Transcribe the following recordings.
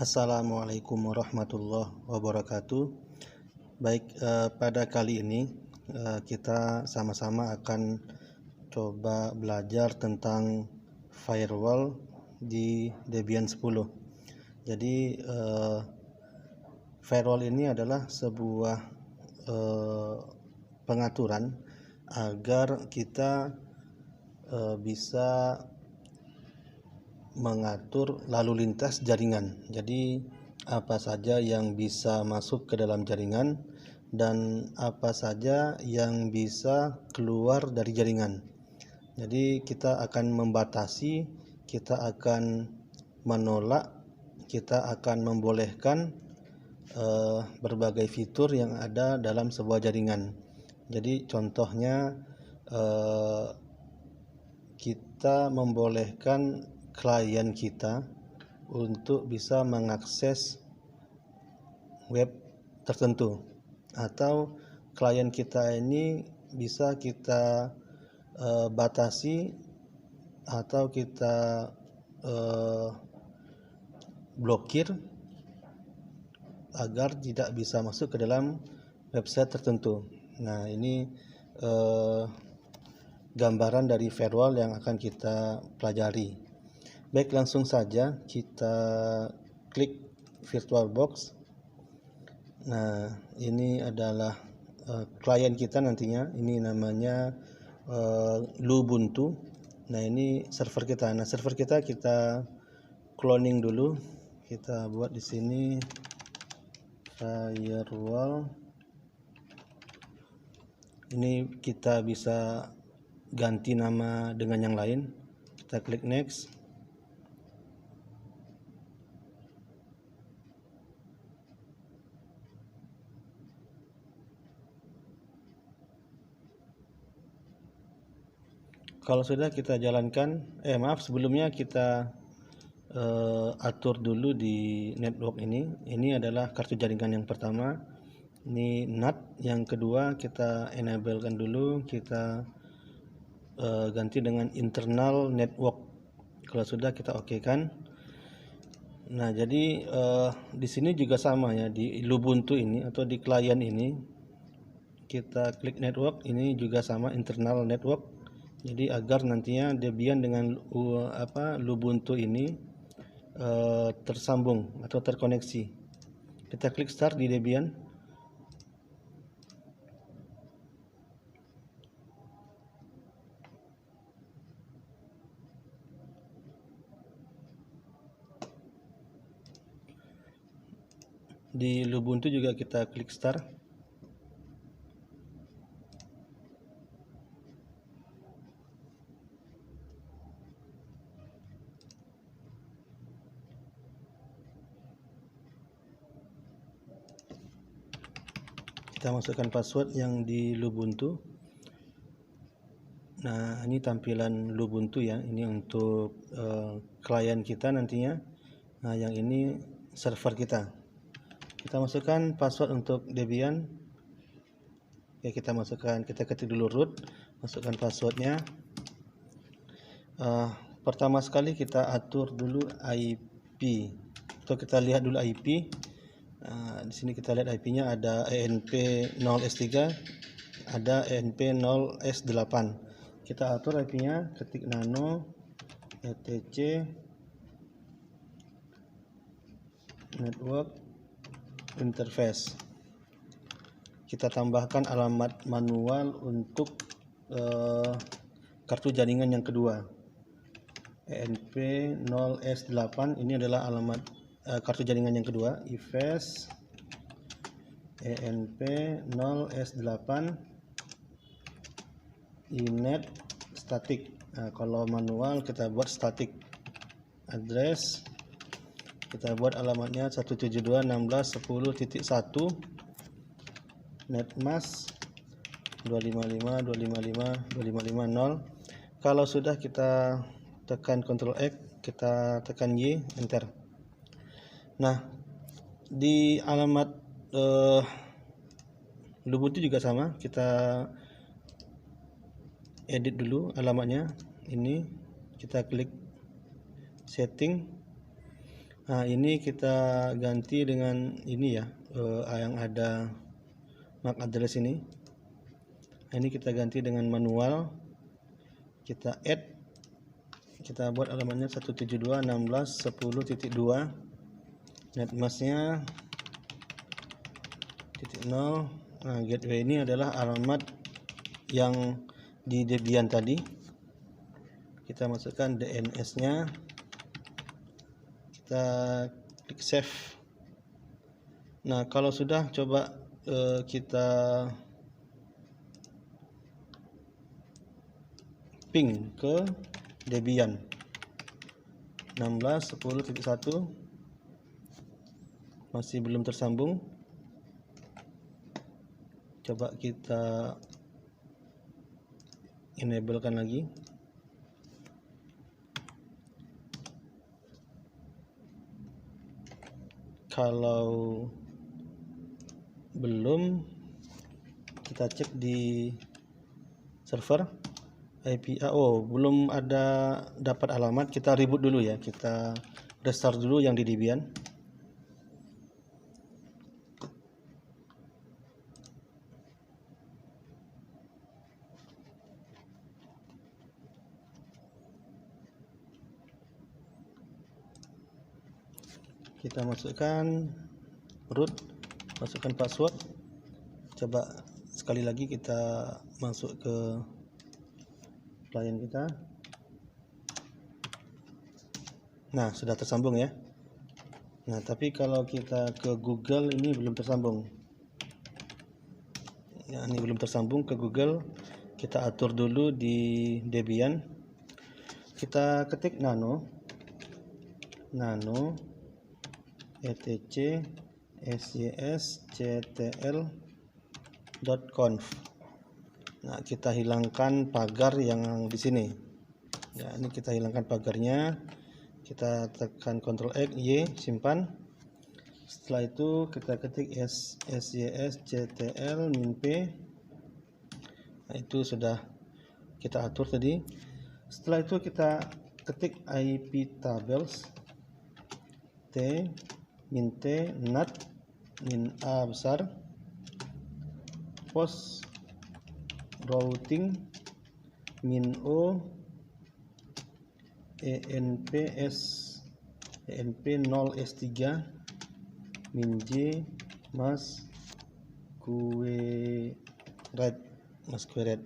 Assalamualaikum warahmatullahi wabarakatuh. Baik, pada kali ini kita sama-sama akan coba belajar tentang firewall di Debian 10. Jadi firewall ini adalah sebuah pengaturan agar kita bisa mengatur lalu lintas jaringan. Jadi apa saja yang bisa masuk ke dalam jaringan dan apa saja yang bisa keluar dari jaringan. Jadi kita akan membatasi, kita akan menolak, kita akan membolehkan berbagai fitur yang ada dalam sebuah jaringan. Jadi contohnya kita membolehkan klien kita untuk bisa mengakses web tertentu, atau klien kita ini bisa kita batasi atau kita blokir agar tidak bisa masuk ke dalam website tertentu. Nah, ini gambaran dari firewall yang akan kita pelajari. Baik, langsung saja kita klik VirtualBox. Nah, ini adalah klien kita nantinya. Ini namanya Lubuntu. Nah, ini server kita. Nah, server kita cloning dulu. Kita buat di sini firewall. Ini kita bisa ganti nama dengan yang lain. Kita klik next. Kalau sudah kita jalankan, sebelumnya kita atur dulu di network ini. Ini adalah kartu jaringan yang pertama. Ini NAT. Yang kedua kita enablekan dulu, kita ganti dengan internal network. Kalau sudah kita oke kan. Nah, jadi di sini juga sama ya, di Lubuntu ini atau di klien ini kita klik network, ini juga sama internal network. Jadi agar nantinya Debian dengan Lubuntu ini tersambung atau terkoneksi. Kita klik start di Debian. Di Lubuntu juga kita klik start. Kita masukkan password yang di Lubuntu. Nah, ini tampilan Lubuntu ya. Ini untuk klien kita nantinya. Nah, yang ini server kita. Kita masukkan password untuk Debian. Oke, kita ketik dulu root, masukkan passwordnya. Pertama sekali kita atur dulu IP. Atau kita lihat dulu IP. Di sini kita lihat IP-nya ada ENP0S3, ada ENP0S8. Kita atur IP-nya, ketik nano etc network interface. Kita tambahkan alamat manual untuk kartu jaringan yang kedua, ENP0S8. Ini adalah alamat kartu jaringan yang kedua, ifs ENP0S8 inet static. Nah, kalau manual kita buat static. Address kita buat alamatnya 172.16.10.1, netmask 255.255.255.0. Kalau sudah kita tekan Ctrl X, kita tekan Y, enter. Nah, di alamat Lubuntu juga sama, kita edit dulu alamatnya. Ini kita klik setting. Nah, ini kita ganti dengan ini ya, yang ada MAC address ini. Nah, ini kita ganti dengan manual. Kita add, kita buat alamatnya 172.16.10.2, netmasknya .0. Nah, gateway ini adalah alamat yang di Debian tadi. Kita masukkan DNS-nya, kita klik save. Nah, kalau sudah, coba kita ping ke Debian 16.10.1, masih belum tersambung. Coba kita enablekan lagi. Kalau belum, kita cek di server IP. Oh, belum ada dapat alamat, kita reboot dulu ya, kita restart dulu yang di Debian. Kita masukkan root, masukkan password. Coba sekali lagi kita masuk ke klien kita. Nah, sudah tersambung ya. Nah, tapi kalau kita ke Google ini belum tersambung. Ya, ini belum tersambung ke Google. Kita atur dulu di Debian. Kita ketik nano etc sjsctl.conf. Nah, kita hilangkan pagar yang di sini. Ya, ini kita hilangkan pagarnya. Kita tekan Ctrl X, Y, simpan. Setelah itu kita ketik sjsctl -p. Nah, itu sudah kita atur tadi. Setelah itu kita ketik IP tables t -t nat -a besar post routing -o enps enp 0s3 -j masquerade.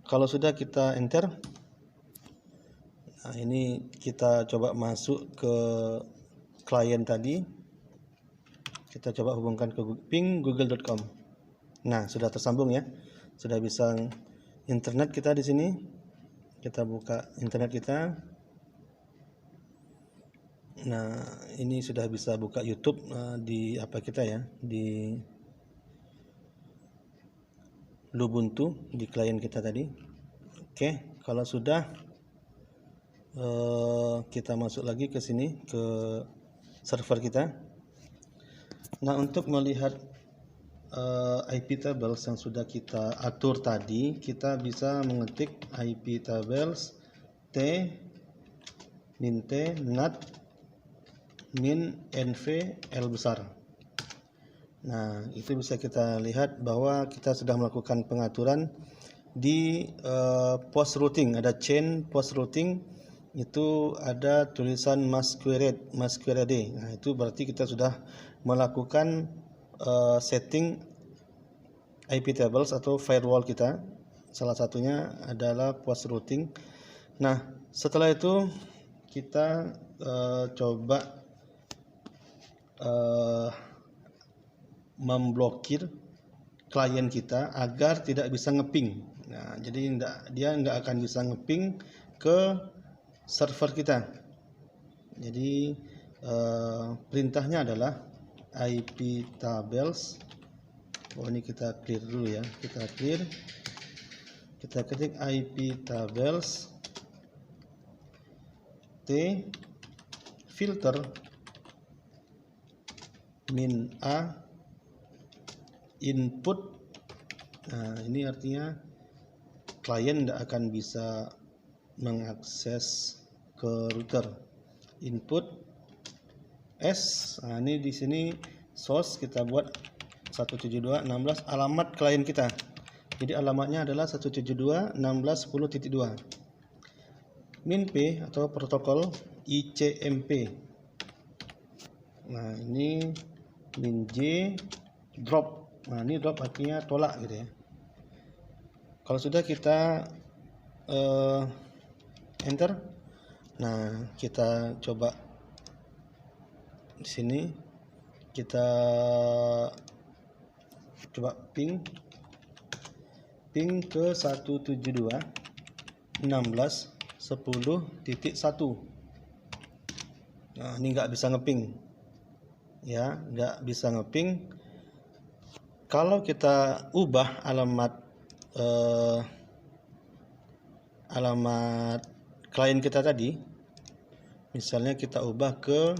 Kalau sudah, kita enter. Nah, ini kita coba masuk ke klien tadi. Kita coba hubungkan ke ping google.com. Nah, sudah tersambung ya. Sudah bisa internet kita di sini. Kita buka internet kita. Nah, ini sudah bisa buka YouTube di apa kita ya, di Lubuntu, di klien kita tadi. Oke, kalau sudah, kita masuk lagi ke sini, ke server kita. Nah, untuk melihat IP tables yang sudah kita atur tadi, kita bisa mengetik IP tables t -t nat -nv l besar. Nah, itu bisa kita lihat bahwa kita sudah melakukan pengaturan di post routing. Ada chain post routing, itu ada tulisan masquerade. Nah, itu berarti kita sudah melakukan setting IP tables atau firewall kita. Salah satunya adalah post routing. Nah, setelah itu kita coba memblokir klien kita agar tidak bisa ngeping. Nah, jadi dia nggak akan bisa ngeping ke server kita. Jadi perintahnya adalah IP tables. Oh, ini kita clear dulu ya. Kita clear. Kita ketik IP tables t filter -a input. Nah, ini artinya klien tidak akan bisa mengakses ke router. Input S. Nah, ini di sini source kita buat 172.16 alamat klien kita. Jadi alamatnya adalah 172.16.10.2. Min P atau protokol ICMP. Nah, ini min J drop. Nah, ini drop artinya tolak gitu ya. Kalau sudah kita enter. Nah, kita coba di sini, kita coba ping ke 172.16.10.1. Nah, ini nggak bisa ngeping ya, nggak bisa ngeping. Kalau kita ubah alamat klien kita tadi, misalnya kita ubah ke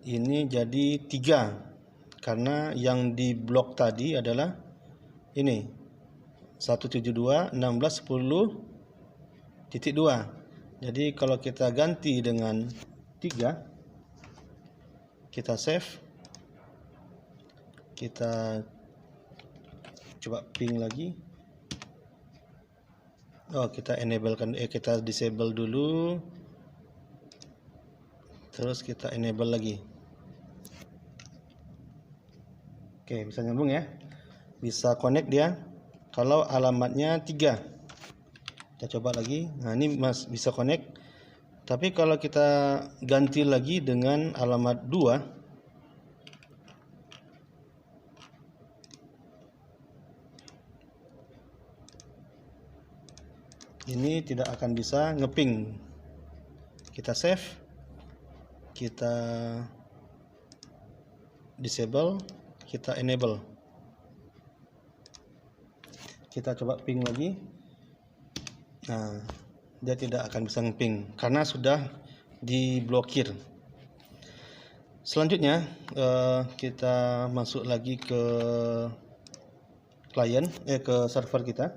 ini jadi 3, karena yang di blok tadi adalah ini 172.16.10.2. Jadi kalau kita ganti dengan 3, kita save, kita coba ping lagi. Kita enablekan, kita disable dulu, terus kita enable lagi. Oke, bisa nyambung ya, bisa connect dia kalau alamatnya 3. Kita coba lagi. Nah, ini bisa connect. Tapi kalau kita ganti lagi dengan alamat 2, ini tidak akan bisa ngeping. Kita save, kita disable, kita enable. Kita coba ping lagi. Nah, dia tidak akan bisa ngeping karena sudah diblokir. Selanjutnya kita masuk lagi ke klien, ke server kita.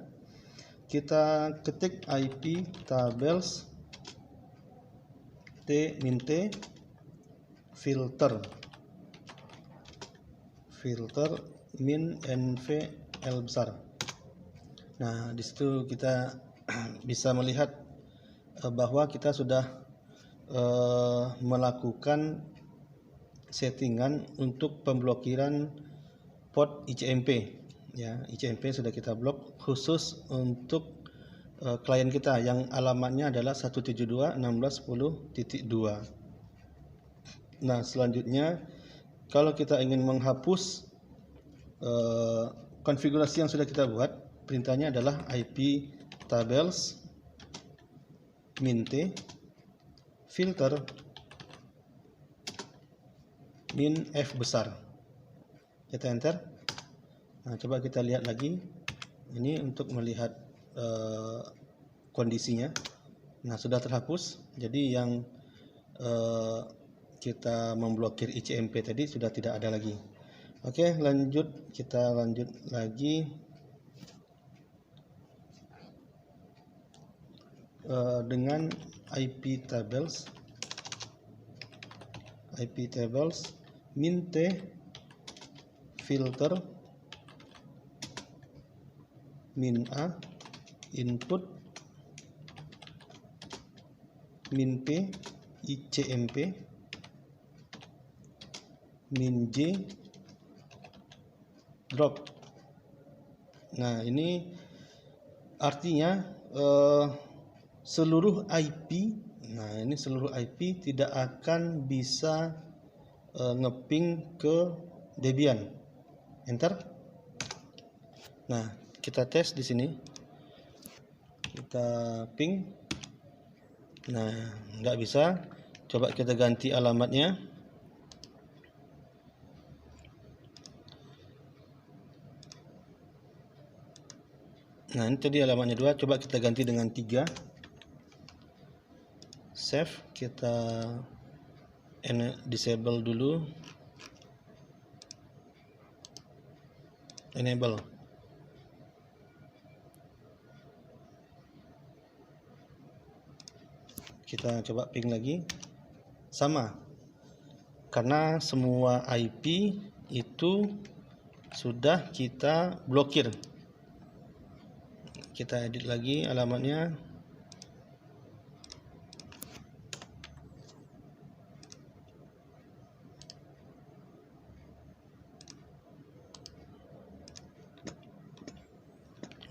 Kita ketik IP tables min t filter min nv l besar. Nah, di situ kita bisa melihat bahwa kita sudah melakukan settingan untuk pemblokiran port ICMP. Ya, ICMP sudah kita blok khusus untuk klien kita yang alamatnya adalah 172.16.10.2. Nah, selanjutnya kalau kita ingin menghapus konfigurasi yang sudah kita buat, perintahnya adalah IP tables min t filter min f besar. Kita enter. Nah, coba kita lihat lagi. Ini untuk melihat kondisinya. Nah, sudah terhapus. Jadi yang kita memblokir ICMP tadi sudah tidak ada lagi. Oke, lanjut. Kita lanjut lagi dengan IP tables min t filter min a input min p ICMP min j drop. Nah, ini artinya seluruh IP, nah ini seluruh IP tidak akan bisa ngeping ke Debian. Enter. Nah, kita tes di sini. Kita ping. Nah, nggak bisa. Coba kita ganti alamatnya. Nah, ini tadi alamatnya 2. Coba kita ganti dengan 3. Save. Kita disable dulu. Enable. Kita coba ping lagi. Sama. karena semua IP itu sudah kita blokir. Kita edit lagi alamatnya.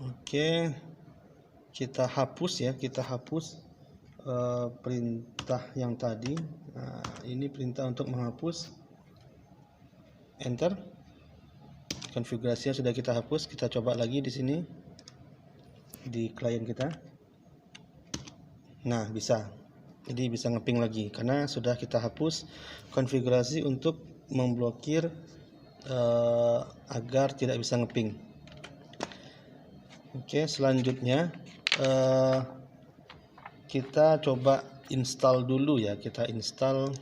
Oke, kita hapus ya, perintah yang tadi. Nah, ini perintah untuk menghapus. Enter. Konfigurasinya sudah kita hapus. Kita coba lagi di sini di klien kita. Nah, bisa. Jadi bisa ngeping lagi karena sudah kita hapus konfigurasi untuk memblokir agar tidak bisa ngeping. Oke, selanjutnya kita coba install dulu ya. Kita install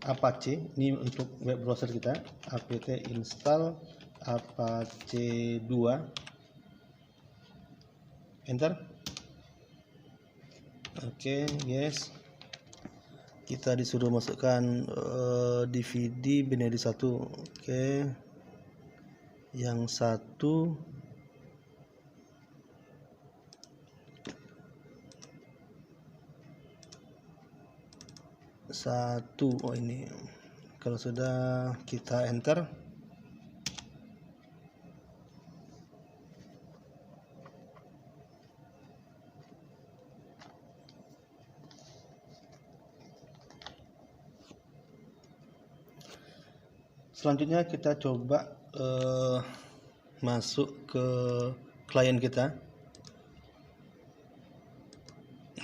Apache. Ini untuk web browser kita. apt install Apache 2. Enter. Oke, yes. Kita disuruh masukkan DVD binary 1. Oke. Yang satu oh ini. Kalau sudah kita enter, selanjutnya kita coba masuk ke klien kita.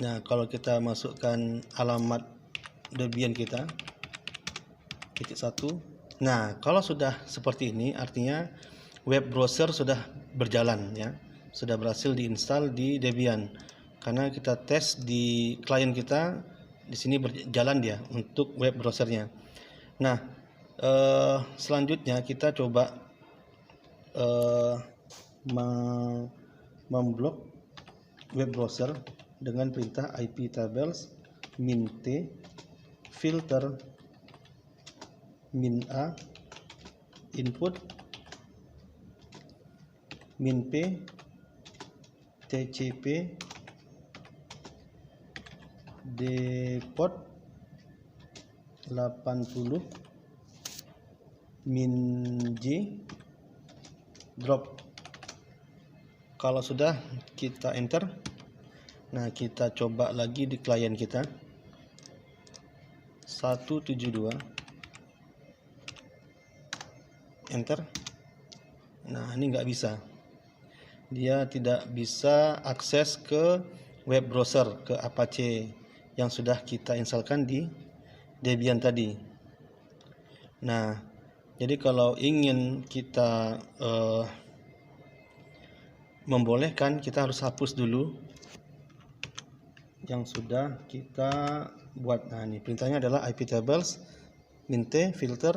Nah, kalau kita masukkan alamat Debian kita -1. Nah, kalau sudah seperti ini artinya web browser sudah berjalan ya, sudah berhasil diinstal di Debian. Karena kita tes di klien kita, di sini berjalan dia untuk web browsernya. Nah, selanjutnya kita coba memblok web browser dengan perintah iptables -t filter -a input -p tcp dport 80 -j drop. Kalau sudah kita enter. Nah, kita coba lagi di klien kita 172. Enter. Nah, ini nggak bisa. Dia tidak bisa akses ke web browser, ke Apache yang sudah kita instalkan di Debian tadi. Nah, jadi kalau ingin kita membolehkan, kita harus hapus dulu yang sudah kita buat. Nah, ini perintahnya adalah iptables -t filter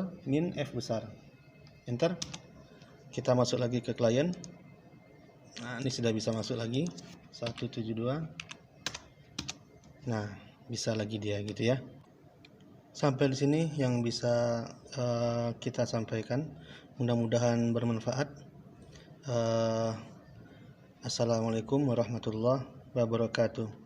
-f besar. Enter. Kita masuk lagi ke klien. Nah, ini sudah bisa masuk lagi 172. Nah, bisa lagi dia gitu ya. Sampai di sini yang bisa kita sampaikan. Mudah-mudahan bermanfaat. Assalamualaikum warahmatullahi wabarakatuh.